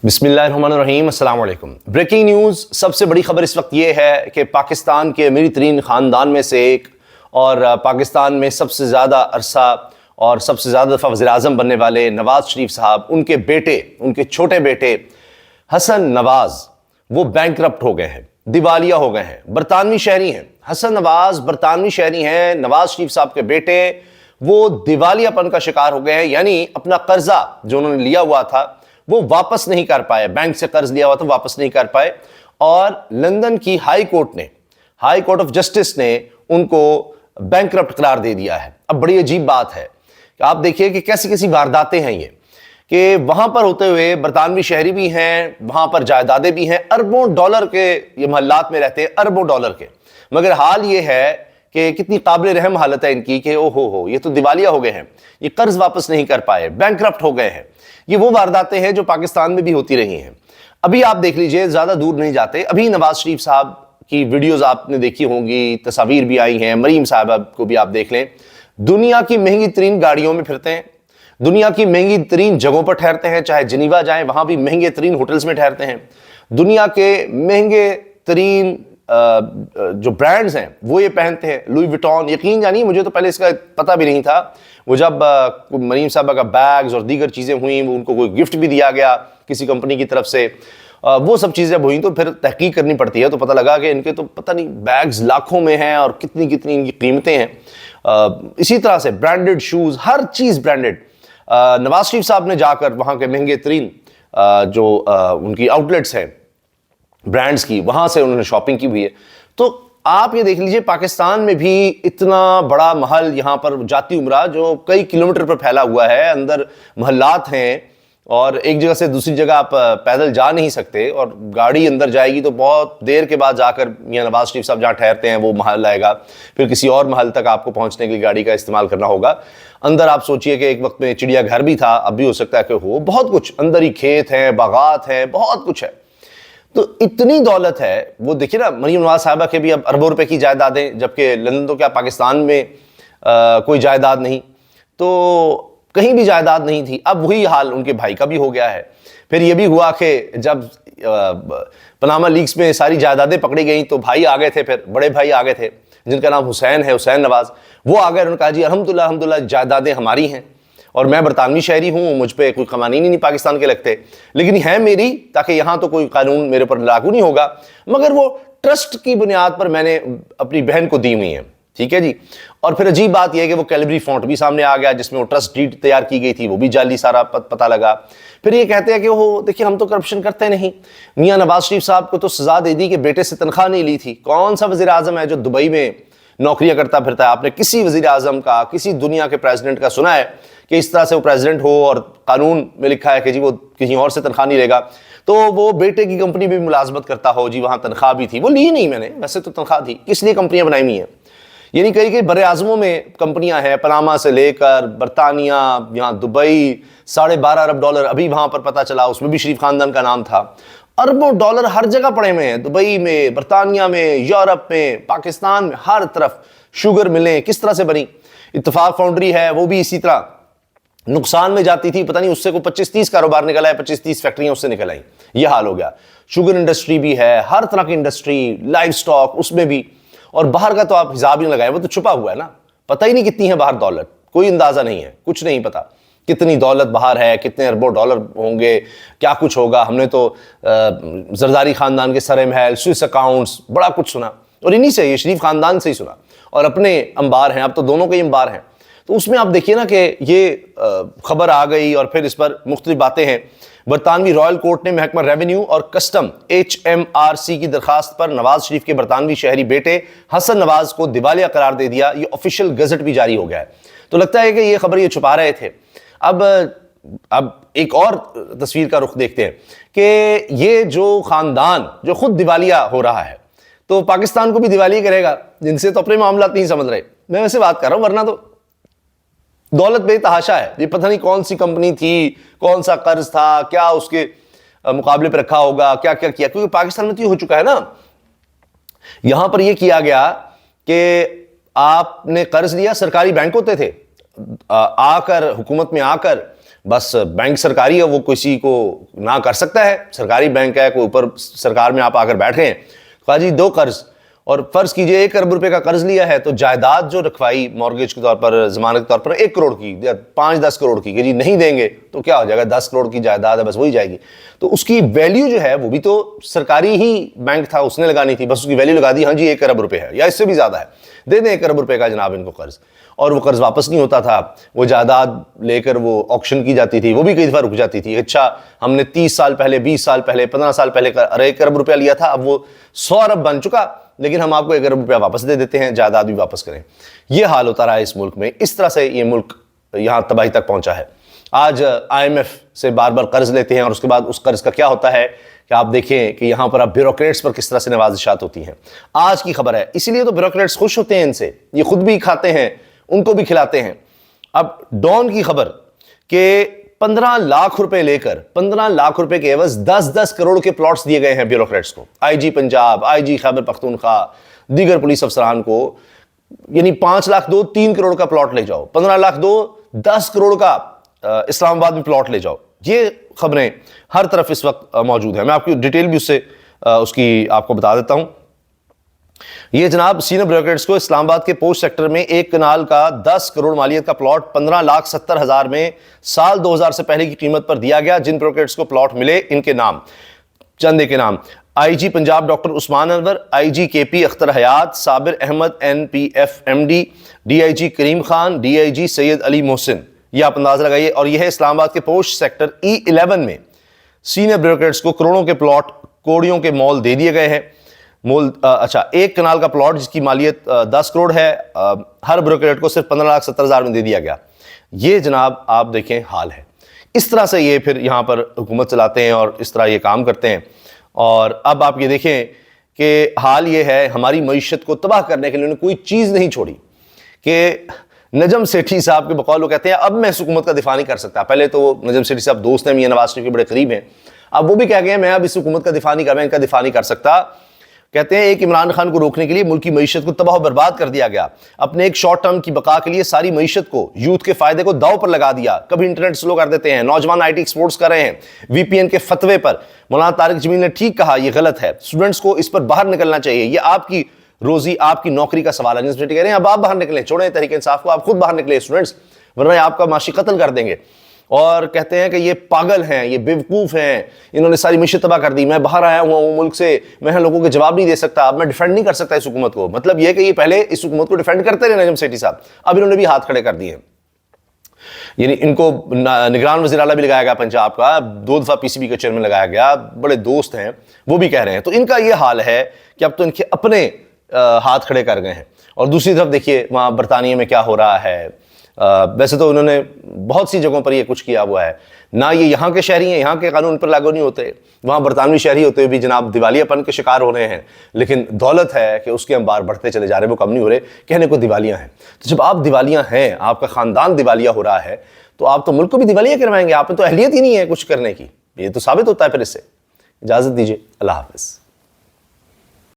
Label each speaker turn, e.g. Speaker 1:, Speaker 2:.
Speaker 1: بسم اللہ الرحمن الرحیم، السلام علیکم۔ بریکنگ نیوز، سب سے بڑی خبر اس وقت یہ ہے کہ پاکستان کے امیر ترین خاندان میں سے ایک اور پاکستان میں سب سے زیادہ عرصہ اور سب سے زیادہ دفعہ وزیر اعظم بننے والے نواز شریف صاحب، ان کے بیٹے، ان کے چھوٹے بیٹے حسن نواز، وہ بینکرپٹ ہو گئے ہیں، دیوالیہ ہو گئے ہیں، برطانوی شہری ہیں۔ حسن نواز برطانوی شہری ہیں، نواز شریف صاحب کے بیٹے وہ دیوالیہ پن کا شکار ہو گئے ہیں، یعنی اپنا قرضہ جو انہوں نے لیا ہوا تھا وہ واپس نہیں کر پائے، بینک سے قرض لیا ہوا تھا واپس نہیں کر پائے، اور لندن کی ہائی کورٹ آف جسٹس نے ان کو بینکرپٹ قرار دے دیا ہے۔ اب بڑی عجیب بات ہے کہ آپ دیکھیے کہ کیسی وارداتیں ہیں یہ، کہ وہاں پر ہوتے ہوئے برطانوی شہری بھی ہیں، وہاں پر جائیدادیں بھی ہیں، اربوں ڈالر کے یہ محلات میں رہتے ہیں، اربوں ڈالر کے، مگر حال یہ ہے کہ کتنی قابل رحم حالت ہے ان کی کہ او ہو یہ تو دیوالیہ ہو گئے ہیں، یہ قرض واپس نہیں کر پائے، بینکرپٹ ہو گئے ہیں۔ یہ وہ وارداتیں ہیں جو پاکستان میں بھی ہوتی رہی ہیں۔ ابھی آپ دیکھ لیجئے، زیادہ دور نہیں جاتے، ابھی نواز شریف صاحب کی ویڈیوز آپ نے دیکھی ہوں گی، تصاویر بھی آئی ہیں، مریم صاحبہ کو بھی آپ دیکھ لیں، دنیا کی مہنگی ترین گاڑیوں میں پھرتے ہیں، دنیا کی مہنگی ترین جگہوں پر ٹھہرتے ہیں، چاہے جنیوا جائیں وہاں بھی مہنگے ترین ہوٹلز میں ٹھہرتے ہیں، دنیا کے مہنگے ترین جو برانڈز ہیں وہ یہ پہنتے ہیں، لوئی وٹون۔ یقین جانیے مجھے تو پہلے اس کا پتہ بھی نہیں تھا، وہ جب مریم صاحبہ کا بیگز اور دیگر چیزیں ہوئیں، ان کو کوئی گفٹ بھی دیا گیا کسی کمپنی کی طرف سے، وہ سب چیزیں ہوئیں تو پھر تحقیق کرنی پڑتی ہے، تو پتہ لگا کہ ان کے تو پتہ نہیں بیگز لاکھوں میں ہیں اور کتنی ان کی قیمتیں ہیں۔ اسی طرح سے برانڈڈ شوز، ہر چیز برانڈڈ۔ نواز شریف صاحب نے جا کر وہاں کے مہنگے ترین جو ان کی آؤٹلیٹس ہیں برانڈز کی، وہاں سے انہوں نے شاپنگ کی ہوئی ہے۔ تو آپ یہ دیکھ لیجئے پاکستان میں بھی اتنا بڑا محل یہاں پر جاتی عمرہ جو کئی کلومیٹر پر پھیلا ہوا ہے، اندر محلات ہیں اور ایک جگہ سے دوسری جگہ آپ پیدل جا نہیں سکتے، اور گاڑی اندر جائے گی تو بہت دیر کے بعد جا کر میاں نواز شریف صاحب جہاں ٹھہرتے ہیں وہ محل آئے گا، پھر کسی اور محل تک آپ کو پہنچنے کے لیے گاڑی کا استعمال کرنا ہوگا۔ اندر آپ سوچئے کہ ایک وقت میں چڑیا گھر بھی تھا، اب بھی ہو سکتا ہے کہ ہو، بہت کچھ اندر ہی، کھیت ہیں، باغات ہیں، بہت کچھ ہے۔ تو اتنی دولت ہے، وہ دیکھیے نا مریم نواز صاحبہ کے بھی اب اربوں روپے کی جائیدادیں، جبکہ لندن تو کیا پاکستان میں کوئی جائیداد نہیں، تو کہیں بھی جائیداد نہیں تھی، اب وہی حال ان کے بھائی کا بھی ہو گیا ہے۔ پھر یہ بھی ہوا کہ جب پاناما لیکس میں ساری جائیدادیں پکڑی گئیں تو بھائی آ گئے تھے، پھر بڑے بھائی آ گئے تھے جن کا نام حسین ہے، حسین نواز، وہ آ گئے، انہوں نے کہا جی الحمدللہ جائیدادیں ہماری ہیں، اور میں برطانوی شہری ہوں، مجھ پہ کوئی قوانین ہی نہیں پاکستان کے لگتے، لیکن ہیں میری، تاکہ یہاں تو کوئی قانون میرے پر لاگو نہیں ہوگا، مگر وہ ٹرسٹ کی بنیاد پر میں نے اپنی بہن کو دی ہوئی ہیں، ٹھیک ہے جی۔ اور پھر عجیب بات یہ ہے کہ وہ کیلبری فونٹ بھی سامنے آ گیا جس میں وہ ٹرسٹ ڈیڈ تیار کی گئی تھی، وہ بھی جعلی سارا پتہ لگا۔ پھر یہ کہتے ہیں کہ وہ دیکھیں ہم تو کرپشن کرتے نہیں، میاں نواز شریف صاحب کو تو سزا دے دی کہ بیٹے سے تنخواہ نہیں لی تھی۔ کون سا وزیر اعظم ہے جو دبئی میں نوکریاں کرتا پھرتا ہے؟ آپ نے کسی وزیر اعظم کا، کسی دنیا کے پریزیڈنٹ کا سنا ہے کہ اس طرح سے وہ پریزیڈنٹ ہو اور قانون میں لکھا ہے کہ جی وہ کہیں اور سے تنخواہ نہیں لے گا، تو وہ بیٹے کی کمپنی میں ملازمت کرتا ہو، جی وہاں تنخواہ بھی تھی، وہ لی نہیں میں نے، ویسے تو تنخواہ تھی، کس لیے کمپنیاں بنائی ہوئی ہیں؟ یعنی کئی بر اعظموں میں کمپنیاں ہیں، پاناما سے لے کر برطانیہ، یہاں دبئی، $12.5 ارب ابھی وہاں پر پتہ چلا، اس میں بھی شریف خاندان کا نام تھا۔ اربوں ڈالر ہر جگہ پڑے ہوئے ہیں، دبئی میں، برطانیہ میں، یورپ میں، پاکستان میں، ہر طرف۔ شوگر ملیں کس طرح سے بنی؟ اتفاق فاؤنڈری ہے، وہ بھی اسی طرح نقصان میں جاتی تھی، پتہ نہیں اس سے کوئی 25-30 کاروبار نکلا ہے، 25-30 فیکٹریاں اس سے نکل آئیں، یہ حال ہو گیا۔ شوگر انڈسٹری بھی ہے، ہر طرح کی انڈسٹری، لائف سٹاک اس میں بھی، اور باہر کا تو آپ حساب ہی نہ لگائیں، وہ تو چھپا ہوا ہے نا، پتہ ہی نہیں کتنی ہے باہر دولت، کوئی اندازہ نہیں ہے، کچھ نہیں پتا کتنی دولت باہر ہے، کتنے اربوں ڈالر ہوں گے، کیا کچھ ہوگا۔ ہم نے تو زرداری خاندان کے سر محل، سوئس اکاؤنٹس، بڑا کچھ سنا، اور انہی سے، یہ شریف خاندان سے ہی سنا، اور اپنے انبار ہیں، اب تو دونوں کے ہی انبار ہیں۔ تو اس میں آپ دیکھیے نا کہ یہ خبر آ گئی، اور پھر اس پر مختلف باتیں ہیں۔ برطانوی رائل کورٹ نے محکمہ ریونیو اور کسٹم HMRC کی درخواست پر نواز شریف کے برطانوی شہری بیٹے حسن نواز کو دیوالیہ قرار دے دیا، یہ آفیشیل گزٹ بھی جاری ہو گیا ہے۔ تو لگتا ہے کہ یہ خبر یہ چھپا رہے تھے۔ اب ایک اور تصویر کا رخ دیکھتے ہیں کہ یہ جو خاندان جو خود دیوالیہ ہو رہا ہے تو پاکستان کو بھی دیوالیہ کرے گا، جن سے تو اپنے معاملات نہیں سمجھ رہے، میں ویسے بات کر رہا ہوں، ورنہ تو دولت بے تحاشا ہے، یہ پتہ نہیں کون سی کمپنی تھی، کون سا قرض تھا، کیا اس کے مقابلے پہ رکھا ہوگا، کیا کیا کیا، کیونکہ پاکستان میں تو یہ ہو چکا ہے نا، یہاں پر یہ کیا گیا کہ آپ نے قرض لیا، سرکاری بینک ہوتے تھے، آ کر حکومت میں آ کر بس بینک سرکاری ہے, وہ کسی کو نہ کر سکتا ہے, سرکاری بینک ہے, کوئی اوپر سرکار میں آپ آ کر بیٹھ گئے ہیں, کہا جی دو قرض, اور فرض کیجئے 1 ارب روپے کا قرض لیا ہے تو جائیداد جو رکھوائی مورگیج کے طور پر, ضمانت کے طور پر 1 کروڑ کی یا 5-10 کروڑ کی, کہ جی نہیں دیں گے تو کیا ہو جائے گا, 10 کروڑ کی جائیداد ہے بس وہی جائے گی, تو اس کی ویلیو جو ہے وہ بھی تو سرکاری ہی بینک تھا, اس نے لگانی تھی, بس اس کی ویلیو لگا دی, ہاں جی 1 ارب روپے ہے یا اس سے بھی زیادہ ہے, دے دیں 1 ارب روپے کا جناب ان کو قرض, اور وہ قرض واپس نہیں ہوتا تھا, وہ جائیداد لے کر وہ آکشن کی جاتی تھی, وہ بھی کئی دفعہ رک جاتی تھی. اچھا ہم نے 30 سال پہلے, 20 سال پہلے, 15 سال پہلے 1 ارب روپیہ لیا تھا, اب وہ 100 ارب بن چکا, لیکن ہم آپ کو 1 ارب روپیہ واپس دے دیتے ہیں, جائیداد بھی واپس کریں. یہ حال ہوتا رہا ہے اس ملک میں, اس طرح سے یہ ملک یہاں تباہی تک پہنچا ہے. آج IMF سے بار بار قرض لیتے ہیں, اور اس کے بعد اس قرض کا کیا ہوتا ہے کہ آپ دیکھیں کہ یہاں پر اب بیوروکریٹس پر کس طرح سے نوازشات ہوتی ہیں. آج کی خبر ہے, اسی لیے تو بیوروکریٹس خوش ہوتے ہیں ان سے, یہ خود بھی کھاتے ہیں, ان کو بھی کھلاتے ہیں. اب ڈان کی خبر کہ 15 لاکھ روپے لے کر 15 لاکھ روپے کے عوض 10-10 کروڑ کے پلاٹس دیے گئے ہیں بیوروکریٹس کو, IG پنجاب, IG خیبر پختونخوا, دیگر پولیس افسران کو, یعنی 5 لاکھ دو 3 کروڑ کا پلاٹ لے جاؤ, 15 لاکھ دو 10 کروڑ کا اسلام آباد میں پلاٹ لے جاؤ. یہ خبریں ہر طرف اس وقت موجود ہیں, میں آپ کی ڈیٹیل بھی اس کی آپ کو بتا دیتا ہوں. یہ جناب سینئر بیوروکریٹس کو اسلام آباد کے پوسٹ سیکٹر میں 1 کنال کا 10 کروڑ مالیت کا پلاٹ 15,70,000 میں سال 2000 سے پہلے کی قیمت پر دیا گیا. جن بیوروکریٹس کو پلاٹ ملے ان کے نام, چند کے نام: IG پنجاب ڈاکٹر عثمان انور, IG KP اختر حیات, صابر احمد NPF MD, DIG کریم خان, DIG سید علی محسن. یہ آپ اندازہ لگائیے. اور یہ ہے اسلام آباد کے پوسٹ سیکٹر E11 میں سینئر بیوروکریٹس کو کروڑوں کے پلاٹ کوڑیوں کے مول دے دیے گئے ہیں. اچھا 1 کنال کا پلاٹ جس کی مالیت 10 کروڑ ہے, ہر بیوروکریٹ کو صرف 15,70,000 میں دے دیا گیا. یہ جناب آپ دیکھیں حال ہے. اس طرح سے یہ پھر یہاں پر حکومت چلاتے ہیں اور اس طرح یہ کام کرتے ہیں. اور اب آپ یہ دیکھیں کہ حال یہ ہے, ہماری معیشت کو تباہ کرنے کے لیے انہوں نے کوئی چیز نہیں چھوڑی. کہ نجم سیٹھی صاحب کے بقول وہ کہتے ہیں اب میں اس حکومت کا دفاع نہیں کر سکتا. پہلے تو وہ نجم سیٹھی صاحب دوست ہیں, میاں نواز شریف کے بڑے قریب ہیں, اب وہ بھی کہہ گئے ہیں میں اب اس حکومت کا دفاع نہیں کر, میں ان کا دفاع نہیں کر سکتا. کہتے ہیں ایک عمران خان کو روکنے کے لیے ملک کی معیشت کو تباہ و برباد کر دیا گیا, اپنے ایک شارٹ ٹرم کی بقا کے لیے ساری معیشت کو, یوتھ کے فائدے کو داؤ پر لگا دیا. کبھی انٹرنیٹ سلو کر دیتے ہیں, نوجوان IT ایکسپورٹس کر رہے ہیں, VPN کے فتوے پر. مولانا طارق جمیل نے ٹھیک کہا, یہ غلط ہے, اسٹوڈنٹس کو اس پر باہر نکلنا چاہیے, یہ آپ کی روزی آپ کی نوکری کا سوال ہے. جس کہہ رہے ہیں اب آپ باہر نکلیں, چھوڑیں تحریک انصاف کو, آپ خود باہر نکلیں اسٹوڈنٹس, ورنہ آپ کا معاشی قتل کر دیں گے. اور کہتے ہیں کہ یہ پاگل ہیں, یہ بیوقوف ہیں, انہوں نے ساری معیشت تباہ کر دی, میں باہر آیا ہوں ملک سے, میں لوگوں کے جواب نہیں دے سکتا, اب میں ڈیفینڈ نہیں کر سکتا اس حکومت کو. مطلب یہ کہ یہ پہلے اس حکومت کو ڈیفینڈ کرتے رہے نجم سیٹھی صاحب, اب انہوں نے بھی ہاتھ کھڑے کر دیے. یعنی ان کو نگران وزیر اعلیٰ بھی لگایا گیا پنجاب کا, 2 دفعہ PCB کا چیئرمین لگایا گیا, بڑے دوست ہیں, وہ بھی کہہ رہے ہیں. تو ان کا یہ حال ہے کہ اب تو ان کے اپنے ہاتھ کھڑے کر گئے ہیں. اور دوسری طرف دیکھیے وہاں برطانیہ میں کیا ہو رہا ہے. ویسے تو انہوں نے بہت سی جگہوں پر یہ کچھ کیا ہوا ہے, نہ یہ یہاں کے شہری ہیں, یہاں کے قانون پر لاگو نہیں ہوتے, وہاں برطانوی شہری ہوتے ہوئے بھی جناب دیوالیہ پن کے شکار ہو رہے ہیں. لیکن دولت ہے کہ اس کے انبار بڑھتے چلے جا رہے ہیں, وہ کم نہیں ہو رہے. کہنے کو دیوالیہ ہیں, تو جب آپ دیوالیہ ہیں, آپ کا خاندان دیوالیہ ہو رہا ہے, تو آپ تو ملک کو بھی دیوالیہ کروائیں گے. آپ میں تو اہلیت ہی نہیں ہے کچھ کرنے کی. یہ تو ثابت ہوتا ہے پھر اس سے. اجازت دیجیے, اللہ حافظ.